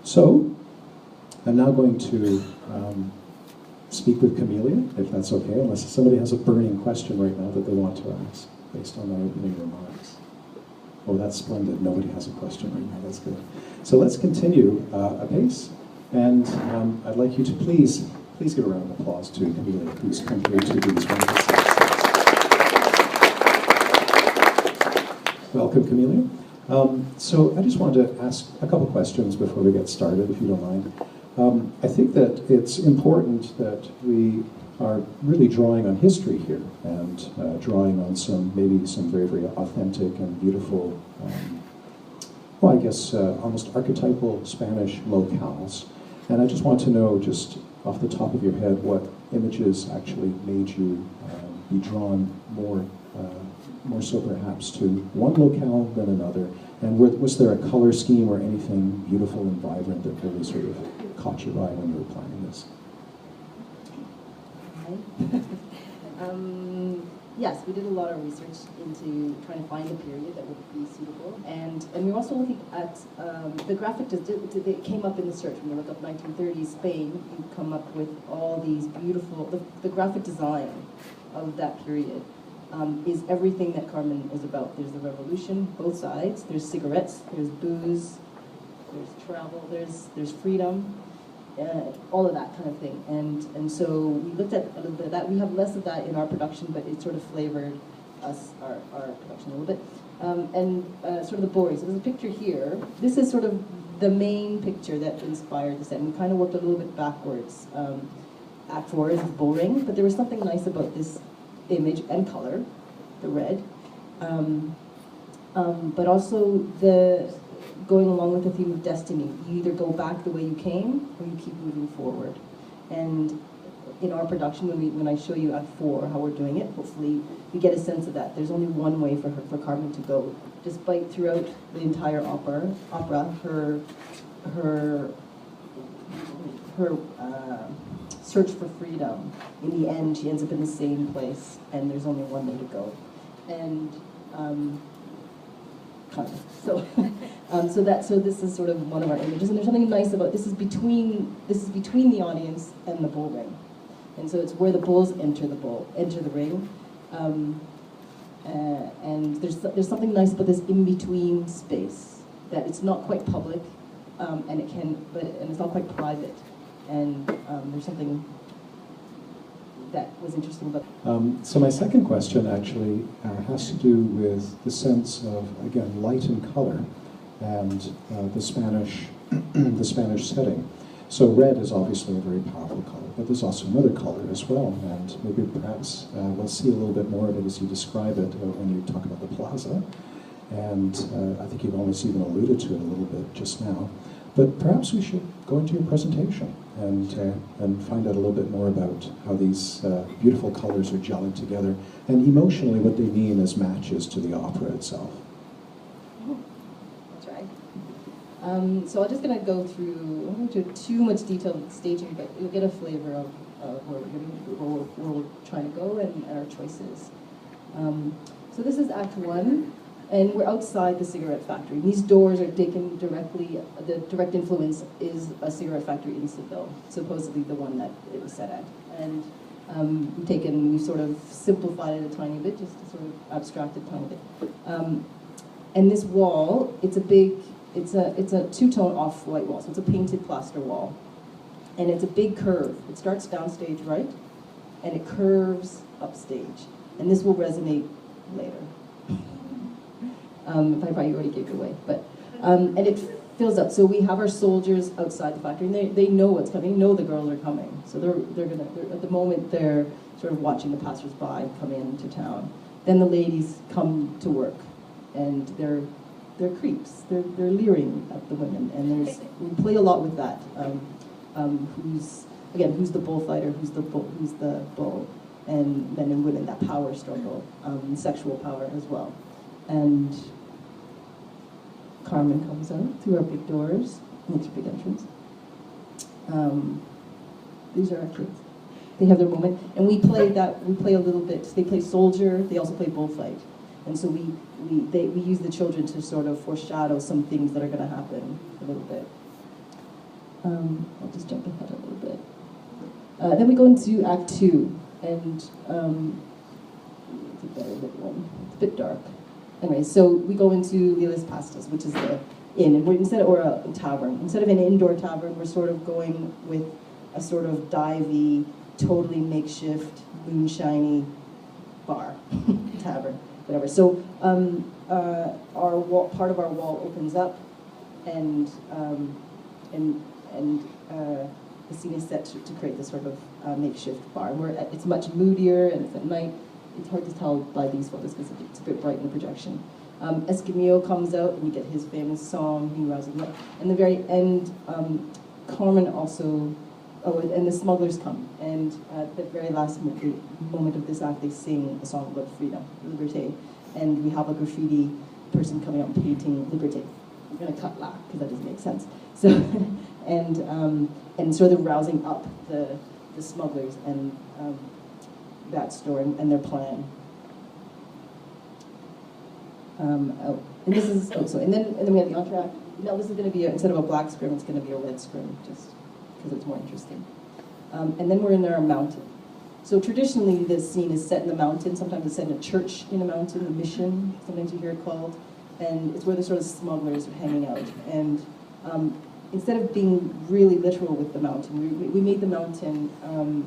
So, I'm now going to speak with Camellia, if that's okay, unless somebody has a burning question right now that they want to ask, based on my opening remarks. Oh, that's splendid. Nobody has a question right now. That's good. So let's continue apace. And I'd like you to please give a round of applause to Camellia, who's come here to do this wonderful stuff. Welcome, Camellia. So I just wanted to ask a couple questions before we get started, if you don't mind. I think that it's important that we are really drawing on history here and drawing on maybe some very, very authentic and beautiful, well, I guess almost archetypal Spanish locales. And I just want to know, just off the top of your head, what images actually made you be drawn more so perhaps to one locale than another? And was there a color scheme or anything beautiful and vibrant that really sort of caught your eye when you were planning this? Yes, we did a lot of research into trying to find a period that would be suitable, and we were also looking at the graphic. It came up in the search when you look up 1930s Spain. You come up with all these beautiful. The graphic design of that period is everything that Carmen is about. There's the revolution, both sides. There's cigarettes. There's booze. There's travel. There's freedom. All of that kind of thing, and so we looked at a little bit of that. We have less of that in our production, but it sort of flavored our production a little bit, and sort of the boring. So there's a picture here. This is sort of the main picture that inspired the set. And we kind of worked a little bit backwards. Act 4 is the bull ring, but there was something nice about this image and color, the red, but also going along with the theme of destiny. You either go back the way you came, or you keep moving forward. And in our production, when I show you Act 4, how we're doing it, hopefully you get a sense of that. There's only one way for Carmen to go. Despite throughout the entire opera, her search for freedom, in the end, she ends up in the same place, and there's only one way to go. And so this is sort of one of our images, and there's something nice about this is between the audience and the bull ring, and so it's where the bulls enter the ring, and there's something nice about this in between space, that it's not quite public, and it's not quite private, and there's something that was interesting about it. So my second question actually has to do with the sense of, again, light and color, and the Spanish setting. So red is obviously a very powerful color, but there's also another color as well, and maybe perhaps we'll see a little bit more of it as you describe it when you talk about the plaza. And I think you've almost even alluded to it a little bit just now. But perhaps we should go into your presentation and find out a little bit more about how these beautiful colors are gelling together, and emotionally what they mean as matches to the opera itself. That's right. So I'm just going to go through, I won't go into too much detail of staging, but you'll get a flavor of where we're trying to go and our choices. So this is Act 1. And we're outside the cigarette factory. These doors are taken directly, the direct influence is a cigarette factory in Seville, supposedly the one that it was set at. And we've sort of simplified it a tiny bit, just to sort of abstract it a tiny bit. And this wall, it's a two-tone off-white wall, so it's a painted plaster wall. And it's a big curve. It starts downstage right, and it curves upstage. And this will resonate later. I probably already gave it away, but and it fills up. So we have our soldiers outside the factory, and they know what's coming. They know the girls are coming. So they're at the moment they're sort of watching the passersby come into town. Then the ladies come to work, and they're creeps. They're leering at the women, and we play a lot with that. Who's the bullfighter? Who's the bull? And men and women, that power struggle, sexual power as well. And Carmen comes out through our big doors, makes a big entrance. These are our kids. They have their moment, and we play a little bit. They play soldier. They also play bullfight, and so we use the children to sort of foreshadow some things that are going to happen a little bit. I'll just jump ahead a little bit. Then we go into Act 2, and it's a very big one. It's a bit dark. Anyway, so we go into Lila's Pastas, which is the inn, and or a tavern. Instead of an indoor tavern, we're sort of going with a sort of divey, totally makeshift, moonshiny bar, tavern, whatever. So our wall, part of our wall opens up, and the scene is set to create this sort of makeshift bar. It's much moodier, and it's at night. It's hard to tell by these photos because it's a bit bright in the projection. Escamillo comes out, and you get his famous song, He Rouses Me Up. And the very end, Carmen also, and the smugglers come. And at the very last moment of this act, they sing a song about freedom, Liberté. And we have a graffiti person coming out and painting Liberté. I'm going to cut that because that doesn't make sense. So, and sort of rousing up the smugglers and that story and their plan. And this is and then we have the entr'acte. Now this is going to be instead of a black scrim, it's going to be a red scrim, just because it's more interesting. And then we're in our mountain. So traditionally, this scene is set in the mountain. Sometimes it's set in a church in a mountain, a mission. Sometimes you hear it called, and it's where the sort of smugglers are hanging out. And instead of being really literal with the mountain, we made the mountain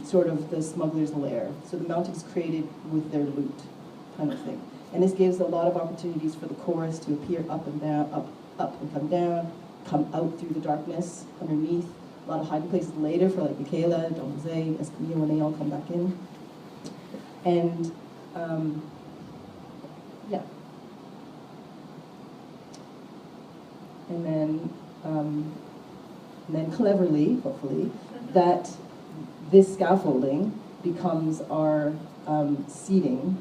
sort of the smuggler's lair. So the mountain is created with their loot, kind of thing. And this gives a lot of opportunities for the chorus to appear up and down, up and come down, come out through the darkness underneath. A lot of hiding places later for like Michaela, Don Jose, Escamillo, when they all come back in. And yeah. And then cleverly, hopefully, that this scaffolding becomes our seating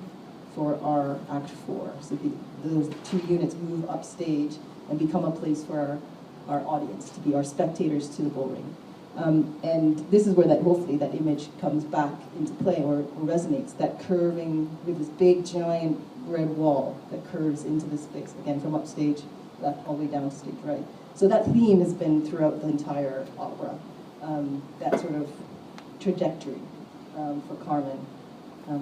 for our Act 4. So those two units move upstage and become a place for our audience, to be our spectators to the bullring. And this is where hopefully that image comes back into play or resonates, that curving with this big giant red wall that curves into this space, again from upstage left all the way down to stage right. So that theme has been throughout the entire opera, that sort of trajectory for Carmen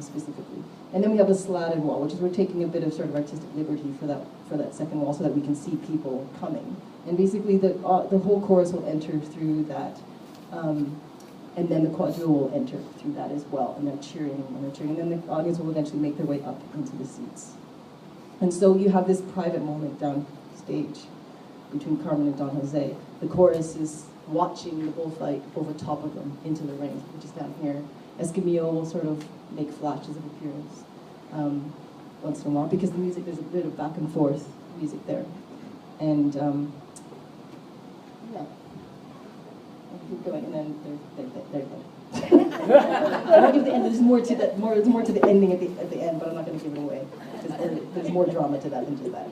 specifically. And then we have a slatted wall, which is we're taking a bit of sort of artistic liberty for that second wall so that we can see people coming. And basically the whole chorus will enter through that, and then the quadrille will enter through that as well, and they're cheering, and then the audience will eventually make their way up into the seats. And so you have this private moment down stage between Carmen and Don Jose. The chorus is watching the bullfight over top of them into the ring, which is down here. Escamillo will sort of make flashes of appearance once in a while, because the music, there's a bit of back and forth music there. And yeah, I'll keep going, and then they're good. I won't give the end. There's more to that. There's more to the ending at the end, but I'm not going to give it away. There's more drama to that than just that.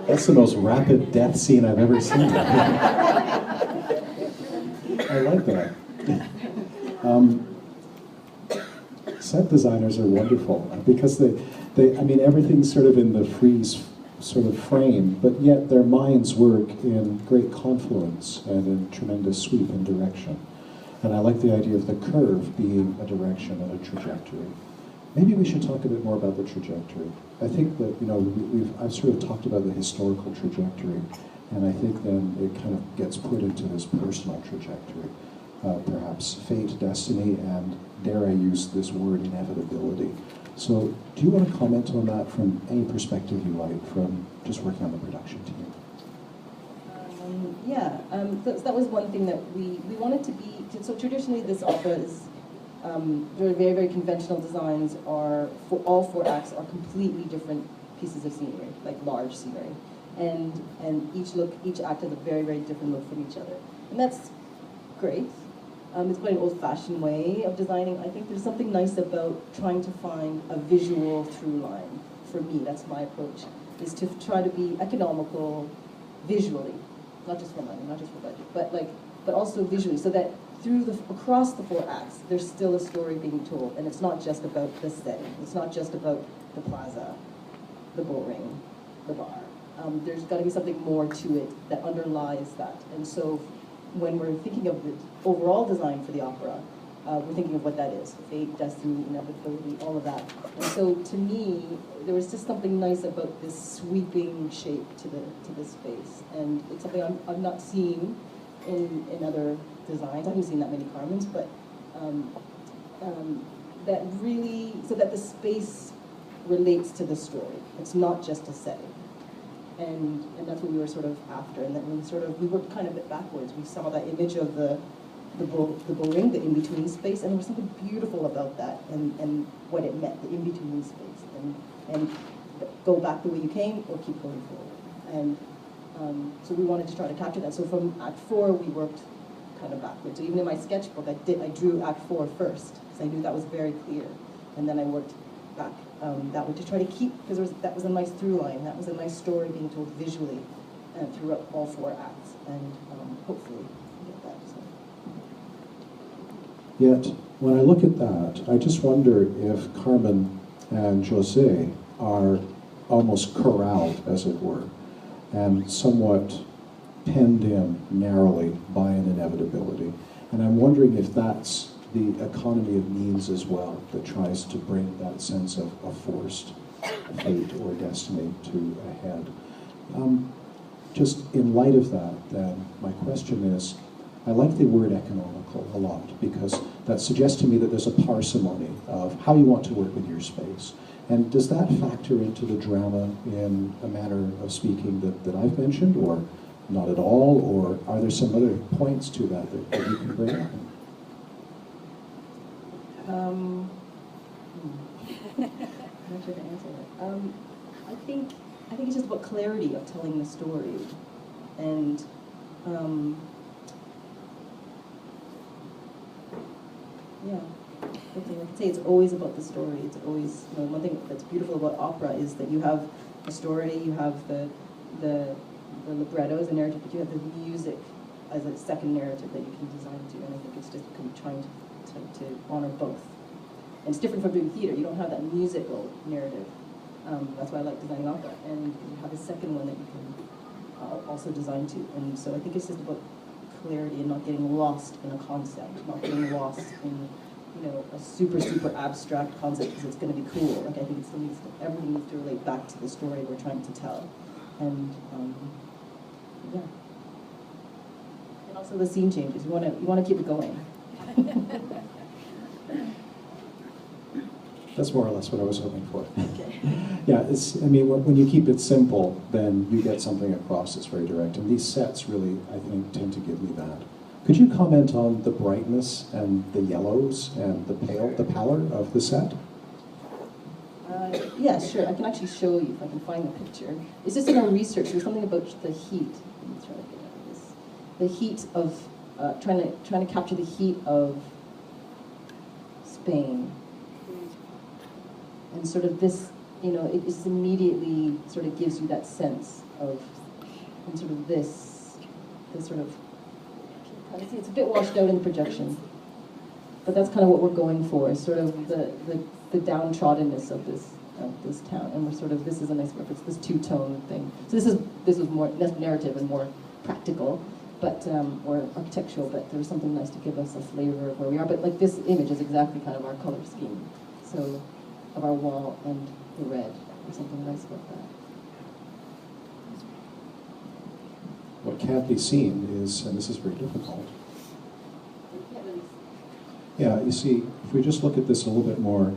That's the most rapid death scene I've ever seen. I like that. Set designers are wonderful because I mean, everything's sort of in the freeze sort of frame, but yet their minds work in great confluence and in tremendous sweep and direction. And I like the idea of the curve being a direction and a trajectory. Maybe we should talk a bit more about the trajectory. I think that, you know, I've sort of talked about the historical trajectory, and I think then it kind of gets put into this personal trajectory. Perhaps fate, destiny, and dare I use this word, inevitability. So do you want to comment on that from any perspective you like, from just working on the production team? That was one thing that we wanted to be, so traditionally this opera is very, very, very conventional designs are, for all four acts are completely different pieces of scenery, like large scenery. And each act has a very, very different look from each other. And that's great. It's quite an old-fashioned way of designing. I think there's something nice about trying to find a visual through line. For me, that's my approach, is to try to be economical visually, not just for money, not just for budget, but also visually, so that across the four acts, there's still a story being told, and it's not just about the setting. It's not just about the plaza, the bullring, the bar. there's got to be something more to it that underlies that. And so when we're thinking of the overall design for the opera, we're thinking of what that is: fate, destiny, inevitability, all of that. And so to me, there was just something nice about this sweeping shape to the space, and it's something I've not seen in other designs. I haven't seen that many Carmens, but that really, so that the space relates to the story. It's not just a setting. And that's what we were sort of after. And then we worked kind of a bit backwards. We saw that image of the bull ring, the in-between space, and there was something beautiful about that and what it meant, the in-between space. And go back the way you came or keep going forward. And so we wanted to try to capture that. So from Act 4, we worked kind of backwards. So even in my sketchbook, I drew Act 4 first, because I knew that was very clear. And then I worked back that way to try to keep, because that was a nice through line. That was a nice story being told visually throughout all 4 acts. And hopefully get that. So. Yet, when I look at that, I just wonder if Carmen and José are almost corralled, as it were, and somewhat penned in narrowly by an inevitability. And I'm wondering if that's the economy of means as well, that tries to bring that sense of a forced fate or destiny to a head. Just in light of that, then, my question is, I like the word economical a lot, because that suggests to me that there's a parsimony of how you want to work with your space. And does that factor into the drama in a manner of speaking that I've mentioned, or not at all, or are there some other points to that you can bring up? I'm not sure to answer that. I think it's just about clarity of telling the story, and yeah. Okay, I could say it's always about the story. It's always, one thing that's beautiful about opera is that you have a story, you have the libretto as a narrative, but you have the music as a second narrative that you can design to, and I think it's just trying to honor both. And it's different from doing theater. You don't have that musical narrative. That's why I like designing opera. And you have a second one that you can also design to. And so I think it's just about clarity and not getting lost in a concept, not getting lost in a super, super abstract concept because it's going to be cool. Like, I think everything needs to relate back to the story we're trying to tell. And yeah. And also the scene changes. You want to keep it going. That's more or less what I was hoping for. Okay. Yeah, when you keep it simple, then you get something across that's very direct. And these sets really, I think, tend to give me that. Could you comment on the brightness and the yellows and the pallor of the set? Yeah, sure. I can actually show you if I can find the picture. It's just in our research. There's something about the heat. Let me try to get at this. The heat of trying to capture the heat of Spain, and sort of this. It just immediately sort of gives you that sense of, and sort of this sort of. It's a bit washed out in the projection, but that's kind of what we're going for, sort of the downtroddenness of this town, and we're sort of, this is a nice reference, this two-tone thing. So this was more narrative and more practical, but or architectural, but there was something nice to give us a flavor of where we are. But like this image is exactly kind of our color scheme, so of our wall and the red. There's something nice about that. What can't be seen is, and this is very difficult. Yeah, you see, if we just look at this a little bit more,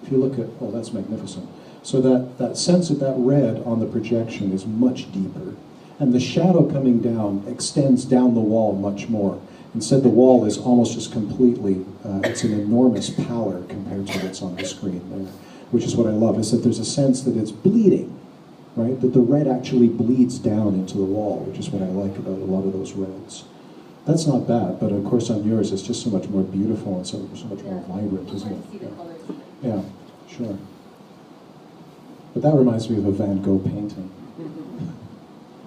if you look at, oh, that's magnificent. So that sense of that red on the projection is much deeper, and the shadow coming down extends down the wall much more. Instead, the wall is almost just completely, it's an enormous pallor compared to what's on the screen there, which is what I love, is that there's a sense that it's bleeding. Right? That the red actually bleeds down into the wall, which is what I like about a lot of those reds. That's not bad, but of course on yours it's just so much more beautiful and so much more vibrant, isn't it? Yeah, sure. But that reminds me of a Van Gogh painting.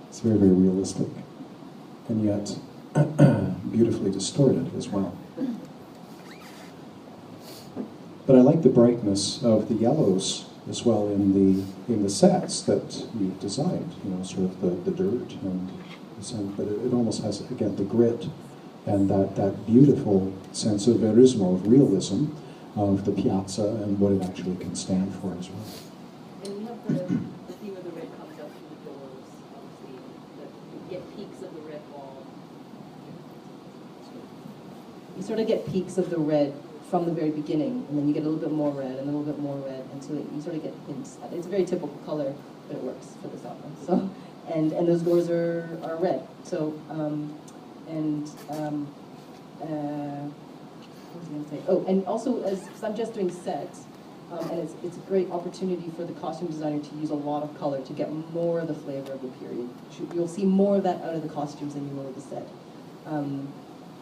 It's very, very realistic, and yet beautifully distorted as well. But I like the brightness of the yellows as well in the sets that you've designed. You know, sort of the dirt and the sense, but it almost has, again, the grit and that beautiful sense of verismo, of realism, of the piazza and what it actually can stand for as well. And we have the theme of the red comes out through the doors, obviously. You get peaks of the red wall. You sort of get peaks of the red from the very beginning, and then you get a little bit more red and a little bit more red, and so you sort of get hints. It's a very typical color, but it works for this opera. So, and those doors are red. So, what was I going to say? Oh, and also, because I'm just doing sets, and it's a great opportunity for the costume designer to use a lot of color to get more of the flavor of the period. You'll see more of that out of the costumes than you will of the set.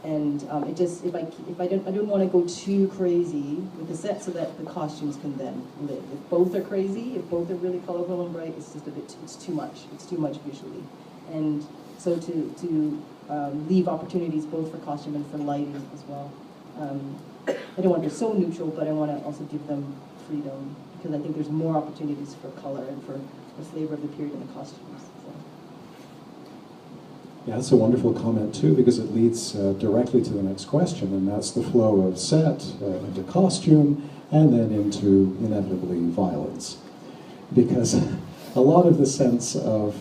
It just, if I don't want to go too crazy with the set so that the costumes can then live. If both are crazy, if both are really colorful and bright, it's just a bit, it's too much. It's too much visually. And so to leave opportunities both for costume and for lighting as well. I don't want to be so neutral, but I want to also give them freedom, because I think there's more opportunities for color and for the flavor of the period in the costumes. So. Yeah, that's a wonderful comment too, because it leads directly to the next question, and that's the flow of set into costume and then into, inevitably, violence. Because a lot of the sense of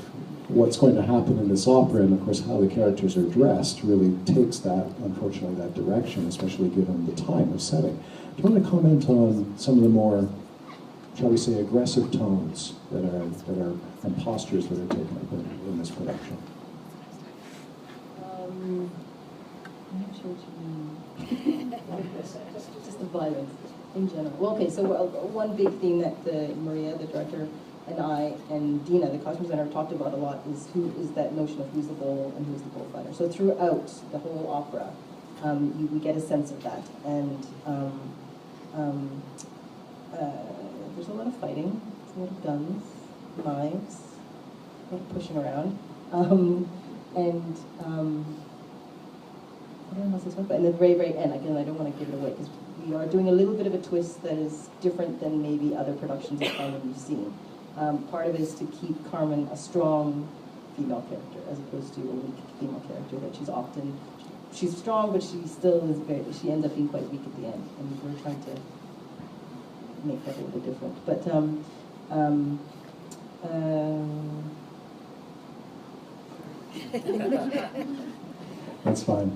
what's going to happen in this opera, and of course how the characters are dressed, really takes that, unfortunately, that direction, especially given the time of setting. Do you want to comment on some of the more, shall we say, aggressive tones that are and postures that are taken up in this production? I'm not sure what you mean. Just the violence in general. Well, okay, so one big theme that Maria, the director, and I and Dina, the costume designer, talked about a lot is that notion of who's the bull and who's the bullfighter. So throughout the whole opera, we get a sense of that, and there's a lot of fighting, there's a lot of guns, knives, pushing around, I don't know how to talk about. And at the very, very end, again, I don't want to give it away because we are doing a little bit of a twist that is different than maybe other productions of Carmen you've seen. Part of it is to keep Carmen a strong female character as opposed to a weak female character that she's strong, but she still is she ends up being quite weak at the end, and we're trying to make that a little different. But that's fine.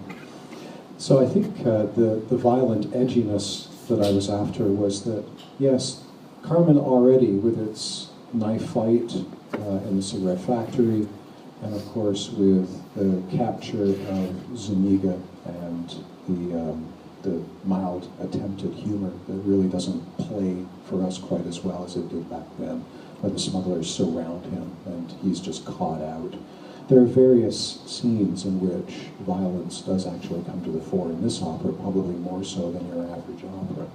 So I think the violent edginess that I was after was that, yes, Carmen already, with its knife fight in the cigarette factory, and of course with the capture of Zuniga and the mild attempted humor that really doesn't play for us quite as well as it did back then, where the smugglers surround him and he's just caught out. There are various scenes in which violence does actually come to the fore in this opera, probably more so than your average opera.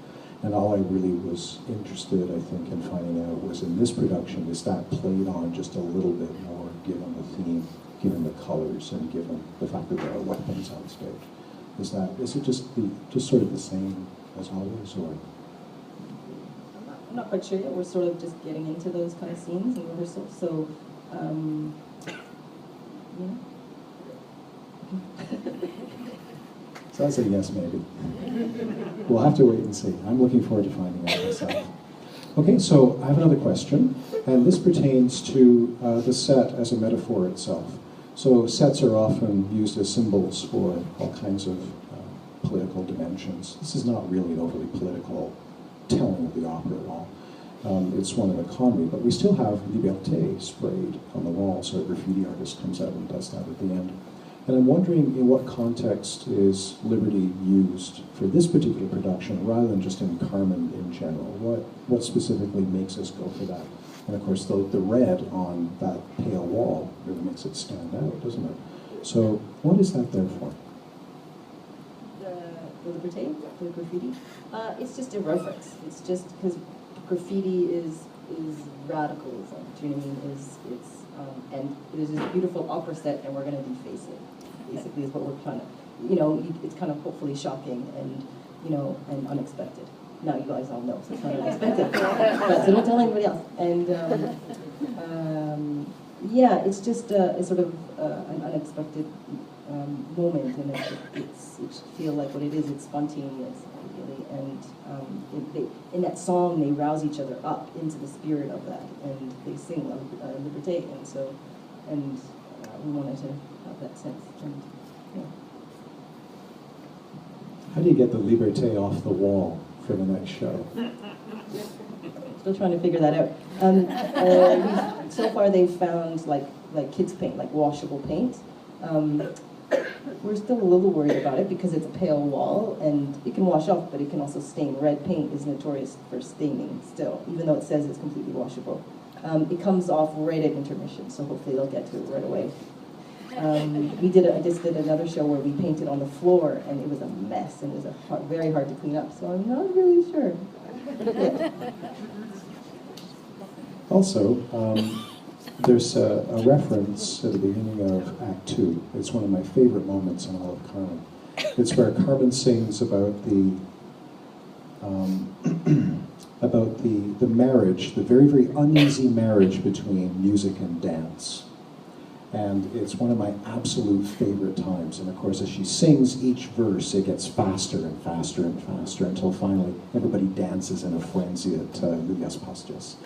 And all I really was interested, I think, in finding out was in this production, is that played on just a little bit more, given the theme, given the colors, and given the fact that there are weapons on stage. Is it just sort of the same as always, or? I'm not quite sure yet. We're sort of just getting into those kind of scenes in rehearsal, so. Yeah. So I'd say yes, maybe. We'll have to wait and see. I'm looking forward to finding out myself. Okay, so I have another question, and this pertains to the set as a metaphor itself. So sets are often used as symbols for all kinds of political dimensions. This is not really an overly political telling of the opera at all. It's one of economy, but we still have Liberté sprayed on the wall, so a graffiti artist comes out and does that at the end. And I'm wondering in what context is liberty used for this particular production, rather than just in Carmen in general? What specifically makes us go for that? And of course, the red on that pale wall really makes it stand out, doesn't it? So what is that there for? The Liberté, the graffiti? It's just a reference. It's just because graffiti is radicalism. Do you know what I mean? And it is this beautiful opera set, and we're going to deface it. Basically, is what we're trying to. It's kind of hopefully shocking and and unexpected. now you guys all know, so it's not unexpected. But, so don't tell anybody else. And yeah, it's just it's sort of an unexpected moment, and it should feel like what it is. It's spontaneous, really, and in that song they rouse each other up into the spirit of that, and they sing Liberté, and so we wanted to have that sense. And, yeah. How do you get the Liberté off the wall for the next show? Still trying to figure that out. So far they've found like kids paint, like washable paint. We're still a little worried about it because it's a pale wall and it can wash off, but it can also stain. Red paint is notorious for staining still, even though it says it's completely washable. It comes off right at intermission, so hopefully they'll get to it right away. I just did another show where we painted on the floor, and it was a mess, and it was very hard to clean up, so I'm not really sure. Yeah. Also, there's a reference at the beginning of Act 2. It's one of my favorite moments in all of Carmen. It's where Carmen sings about the marriage, the very, very uneasy marriage between music and dance. And it's one of my absolute favorite times. And of course, as she sings each verse, it gets faster and faster and faster until finally everybody dances in a frenzy at Lilias Pastos.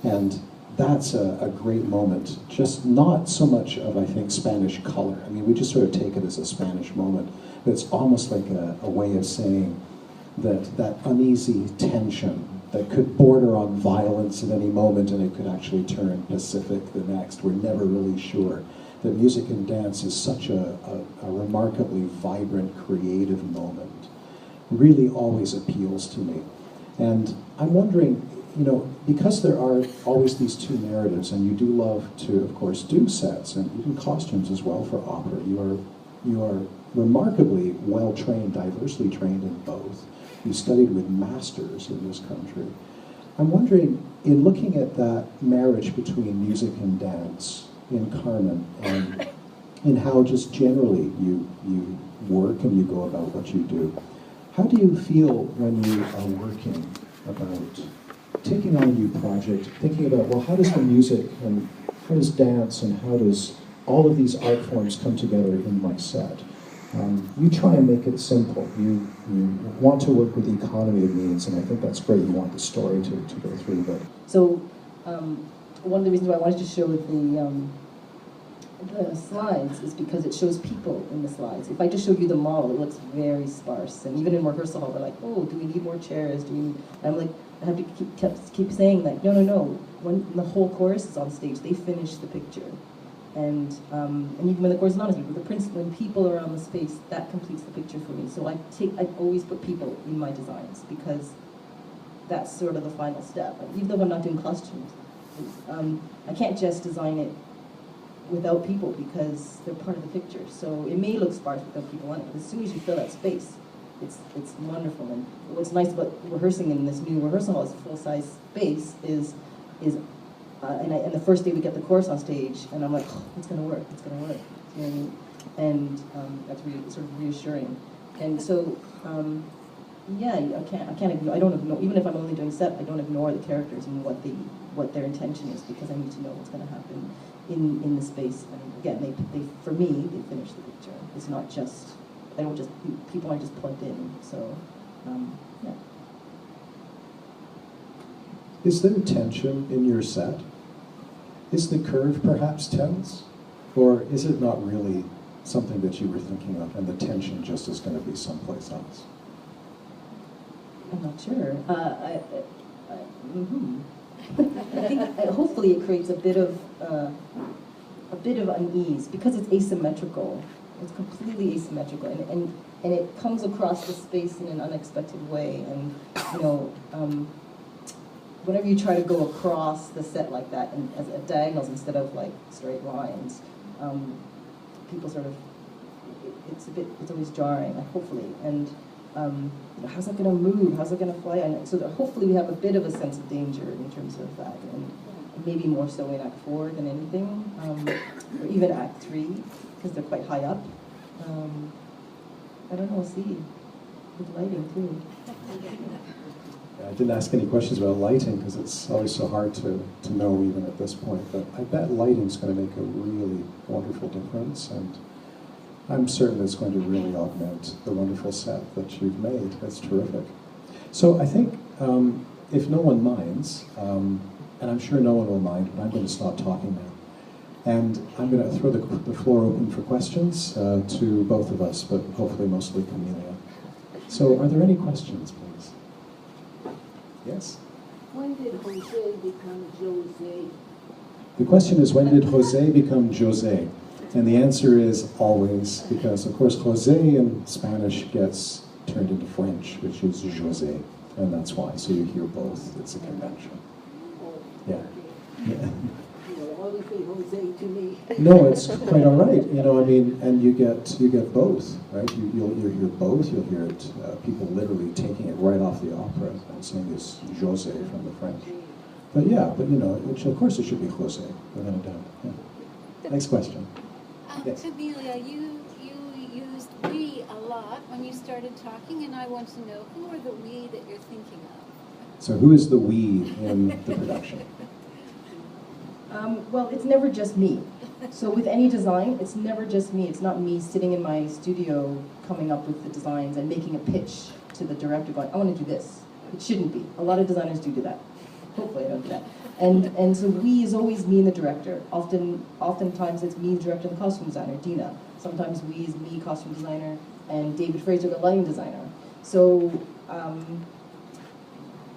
And that's a great moment, just not so much of, I think, Spanish color. I mean, we just sort of take it as a Spanish moment, but it's almost like a way of saying that uneasy tension that could border on violence at any moment, and it could actually turn pacific the next. We're never really sure. That music and dance is such a remarkably vibrant, creative moment. Really always appeals to me. And I'm wondering, because there are always these two narratives, and you do love to, of course, do sets and even costumes as well for opera. You are remarkably well-trained, diversely trained in both. You studied with masters in this country. I'm wondering, in looking at that marriage between music and dance in Carmen, and in how just generally you work and you go about what you do, how do you feel when you are working about taking on a new project, thinking about, well, how does the music and how does dance and how does all of these art forms come together in my set? You try and make it simple. You want to work with the economy of means, and I think that's great. You want the story to go through. But so one of the reasons why I wanted to show the slides is because it shows people in the slides. If I just showed you the model, it looks very sparse. And even in rehearsal hall, we're like, oh, do we need more chairs? And I'm like, I have to keep saying that. No. When the whole chorus is on stage, they finish the picture. And even when the chorus is not on stage, when people are on the space, that completes the picture for me. So I always put people in my designs because that's sort of the final step. Even though I'm not doing costumes, I can't just design it without people because they're part of the picture. So it may look sparse without people on it, but as soon as you fill that space, it's wonderful. And what's nice about rehearsing in this new rehearsal hall is a full-size space and the first day we get the chorus on stage, and I'm like, oh, it's gonna work. You know what I mean? And that's really sort of reassuring. And so, yeah, I can't ignore. I don't ignore, even if I'm only doing set, I don't ignore the characters and what their intention is, because I need to know what's going to happen in the space. And again, they for me, they finish the picture. It's not just people aren't just plugged in. So, yeah. is there tension in your set? Is the curve perhaps tense? Or is it not really something that you were thinking of, and the tension just is going to be someplace else? I'm not sure. I think hopefully it creates a bit of unease because it's asymmetrical. It's completely asymmetrical, and it comes across the space in an unexpected way. And whenever you try to go across the set like that, and as diagonals instead of like straight lines, people sort of it's always jarring. Hopefully, and how's that going to move? How's it going to fly? And so that hopefully we have a bit of a sense of danger in terms of that, and maybe more so in Act 4 than anything, or even Act 3, because they're quite high up. I don't know, we'll see. With lighting too. I didn't ask any questions about lighting because it's always so hard to know even at this point, but I bet lighting's going to make a really wonderful difference, and I'm certain it's going to really augment the wonderful set that you've made. That's terrific. So I think if no one minds, and I'm sure no one will mind, but I'm going to stop talking now. And I'm going to throw the floor open for questions to both of us, but hopefully mostly Camellia. So are there any questions, please? Yes? When did Jose become Jose? The question is, when did Jose become Jose? And the answer is always, because of course Jose in Spanish gets turned into French, which is Jose, and that's why. So you hear both. It's a convention. Oh, Yeah. okay. Yeah. You will always say Jose to me. No, it's quite all right. You know, I mean, and you get both, right? You'll hear both. You'll hear it. People literally taking it right off the opera and saying it's Jose from the French. But yeah, but you know, of course it should be Jose, without a doubt. Yeah. Next question. Yes. Camellia, you used we a lot when you started talking, and I want to know who are the we that you're thinking of? So who is the we in the production? Well, it's never just me. So with any design, it's never just me. It's not me sitting in my studio coming up with the designs and making a pitch to the director going, I want to do this. It shouldn't be. A lot of designers do that. Hopefully I don't do that. And so we is always me and the director. Oftentimes it's me, the director, and the costume designer, Dina. Sometimes we is me, costume designer, and David Fraser, the lighting designer. So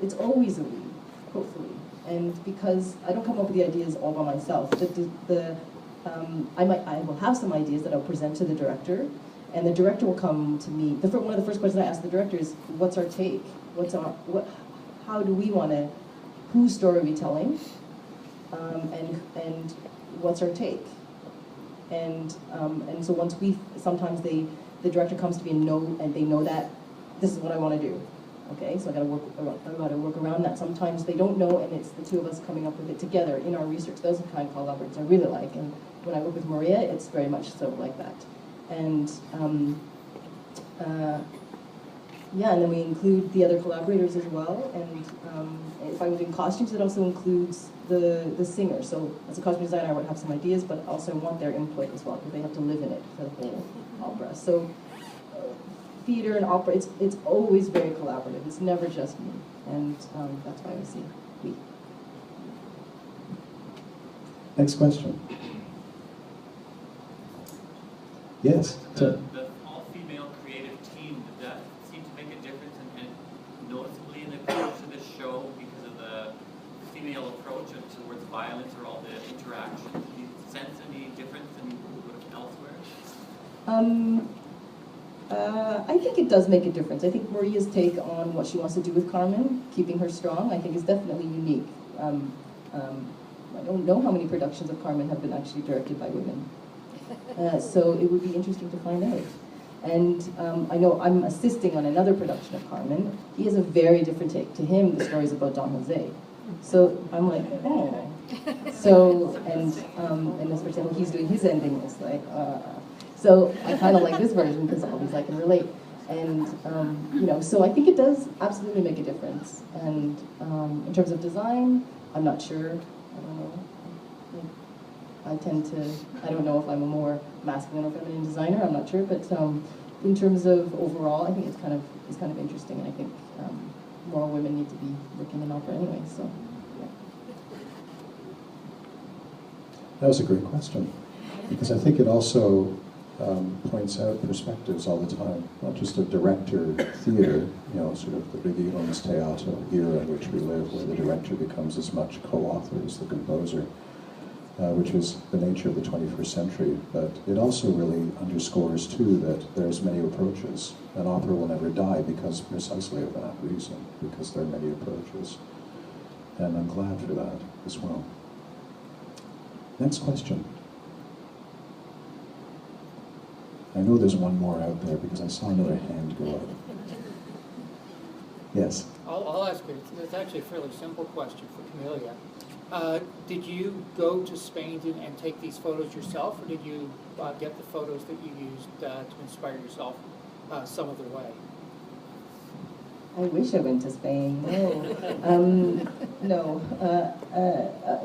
it's always a we, hopefully. And because I don't come up with the ideas all by myself, I will have some ideas that I'll present to the director, and the director will come to me. One of the first questions I ask the director is, "What's our take? How do we want to? Whose story are we telling? And what's our take?" And so sometimes the director comes to me and they know that this is what I want to do. Okay, so I got to work around that. Sometimes they don't know, and it's the two of us coming up with it together in our research. Those are the kind of collaborators I really like. And when I work with Maria, it's very much so like that. And yeah, and then we include the other collaborators as well. And if I was in costumes, it also includes the singer. So as a costume designer, I would have some ideas, but also want their input as well, because they have to live in it for the whole opera. So theater and opera, it's always very collaborative. It's never just me, and that's why we see we. Next question. Yes. The all-female creative team, did that seem to make a difference and noticeably in the approach to this show because of the female approach towards violence or all the interaction? Did you sense any difference than you would have elsewhere? I think it does make a difference. I think Maria's take on what she wants to do with Carmen, keeping her strong, I think is definitely unique. I don't know how many productions of Carmen have been actually directed by women. So it would be interesting to find out. And I know I'm assisting on another production of Carmen. He has a very different take. To him, the story is about Don Jose. So I'm like, oh. So, and this person, he's doing his ending, it's like, So I kind of like this version because obviously I can relate. And, you know, so I think it does absolutely make a difference. And in terms of design, I'm not sure. I don't know. I don't know if I'm a more masculine or feminine designer, I'm not sure. But in terms of overall, I think it's kind of interesting. And I think more women need to be working in opera anyway, so, yeah. That was a great question, because I think it also points out perspectives all the time, not just a director theater, you know, sort of the Regierungsteater era in which we live, where the director becomes as much co-author as the composer, which is the nature of the 21st century. But it also really underscores, too, that there's many approaches. An opera will never die because precisely of that reason, because there are many approaches. And I'm glad for that as well. Next question. I know there's one more out there because I saw another hand go up. Yes? I'll ask you. It's actually a fairly simple question for Camellia. Did you go to Spain and take these photos yourself, or did you get the photos that you used to inspire yourself some other way? I wish I went to Spain. No,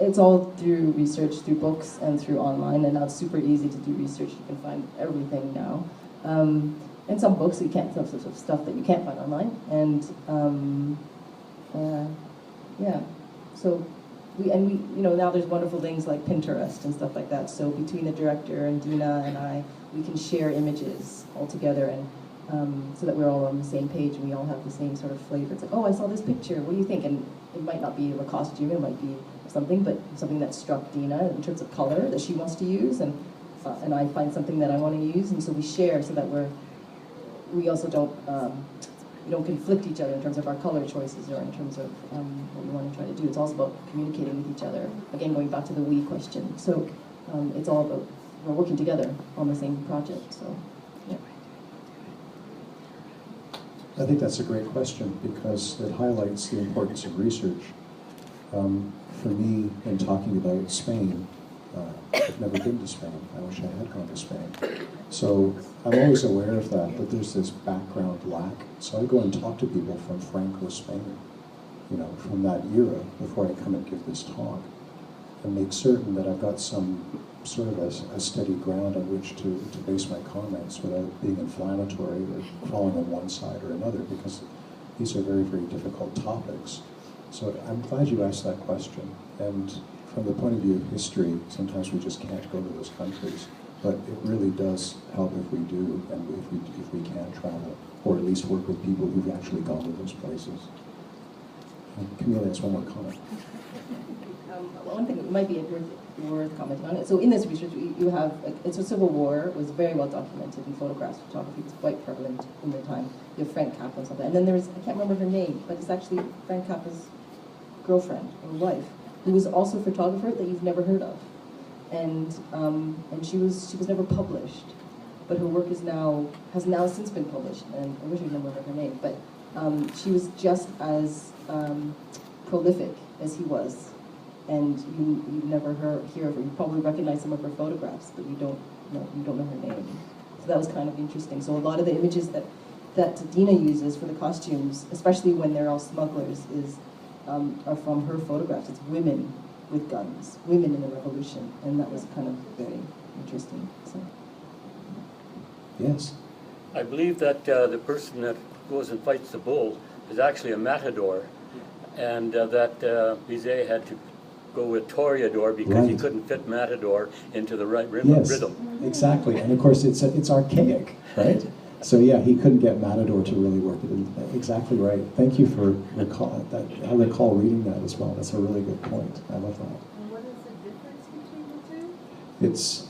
it's all through research, through books, and through online. And now it's super easy to do research. You can find everything now. And some books you can't, stuff that you can't find online. And yeah, so we now there's wonderful things like Pinterest and stuff like that. So between the director and Dina and I, we can share images all together, and so that we're all on the same page and we all have the same sort of flavor. It's like, oh, I saw this picture. What do you think? And it might not be a costume. It might be something, but something that struck Dina in terms of color that she wants to use, and I find something that I want to use, and so we share so that we also don't we don't conflict each other in terms of our color choices or in terms of what we want to try to do. It's all about communicating with each other. Again, going back to the we question. So it's all about we're working together on the same project. So yeah. I think that's a great question because it highlights the importance of research. For me, in talking about Spain, I've never been to Spain. I wish I had gone to Spain. So I'm always aware of that there's this background lack. So I go and talk to people from Franco Spain, from that era before I come and give this talk, and make certain that I've got some sort of a steady ground on which to base my comments without being inflammatory or falling on one side or another, because these are very, very difficult topics. So I'm glad you asked that question. And from the point of view of history, sometimes we just can't go to those countries. But it really does help if we do, and if we can travel, or at least work with people who've actually gone to those places. Camellia has one more comment. One thing that might be worth commenting on it. So in this research, you have, it's a Civil War, was very well documented in photographs, photography, it's quite prevalent in the time. You have Frank Capra and something. And then there's, I can't remember her name, but it's actually Frank Capra's girlfriend or wife, who was also a photographer that you've never heard of. And she was never published, but her work has now since been published, and I wish I remember her name, but she was just as prolific as he was. And you never hear of her. You probably recognize some of her photographs, but you don't know her name. So that was kind of interesting. So a lot of the images that Dina uses for the costumes, especially when they're all smugglers, are from her photographs. It's women with guns, women in the revolution, and that was kind of very interesting. So. Yes. I believe that the person that goes and fights the bull is actually a matador, and that Bizet had to go with Toreador because he couldn't fit matador into the right rhythm. Yes, exactly. And of course, it's archaic, right? So yeah, he couldn't get matador to really work it in. Exactly right. Thank you for recall that. I recall reading that as well. That's a really good point. I love that. And what is the difference between the two? It's,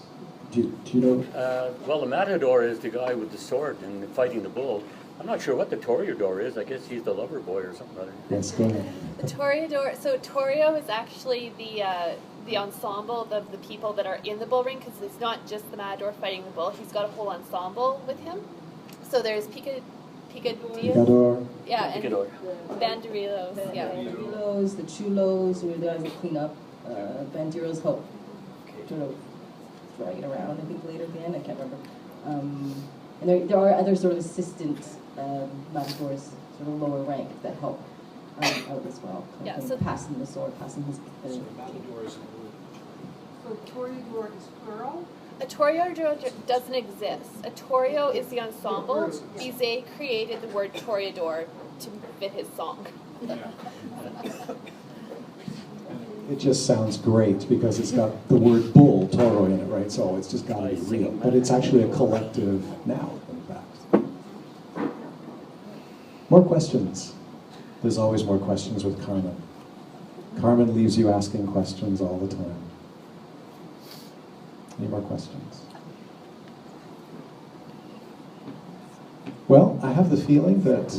do you know? Well, the matador is the guy with the sword and fighting the bull. I'm not sure what the Toreador is. I guess he's the lover boy or something other. Yes, go ahead. The Toreador, so Toreo is actually the ensemble of the people that are in the bull ring, because it's not just the matador fighting the bull. He's got a whole ensemble with him. So there's Picadillo, yeah, and Picador. Banderillos, yeah. Banderillos, the chulos, who are the guys that clean up. Banderillos help sort of drag it around, I think, later at the end. I can't remember. And there are other sort of assistant matadors, sort of lower rank, that help out as well. Yeah, so so passing the sword, passing his. So Toreador is plural? a Toreador doesn't exist. A Toreo is the ensemble. Bizet created the word Toreador to fit his song. It just sounds great because it's got the word bull, toro in it, right? So it's just got to be real. But it's actually a collective noun, in fact. More questions? There's always more questions with Carmen. Carmen leaves you asking questions all the time. Any more questions? Well, I have the feeling that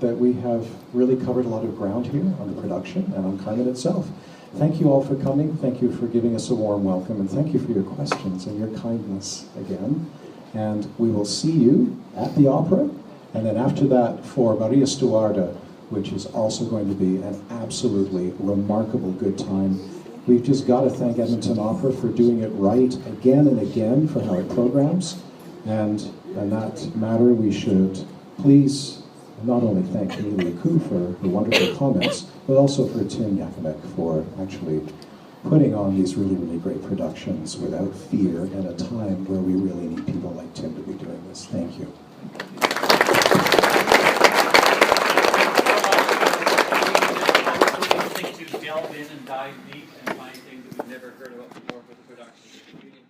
that we have really covered a lot of ground here on the production and on Carmen itself. Thank you all for coming. Thank you for giving us a warm welcome, and thank you for your questions and your kindness again. And we will see you at the opera, and then after that for Maria Stuarda, which is also going to be an absolutely remarkable good time. We've just got to thank Edmonton Opera for doing it right again and again for how it programs. And in that matter, we should please not only thank Camellia Koo for her wonderful comments, but also for Tim Yakimek for actually putting on these really, really great productions without fear at a time where we really need people like Tim to be doing this. Thank you. To delve in and dive deep and find things that we've never heard about before with the production.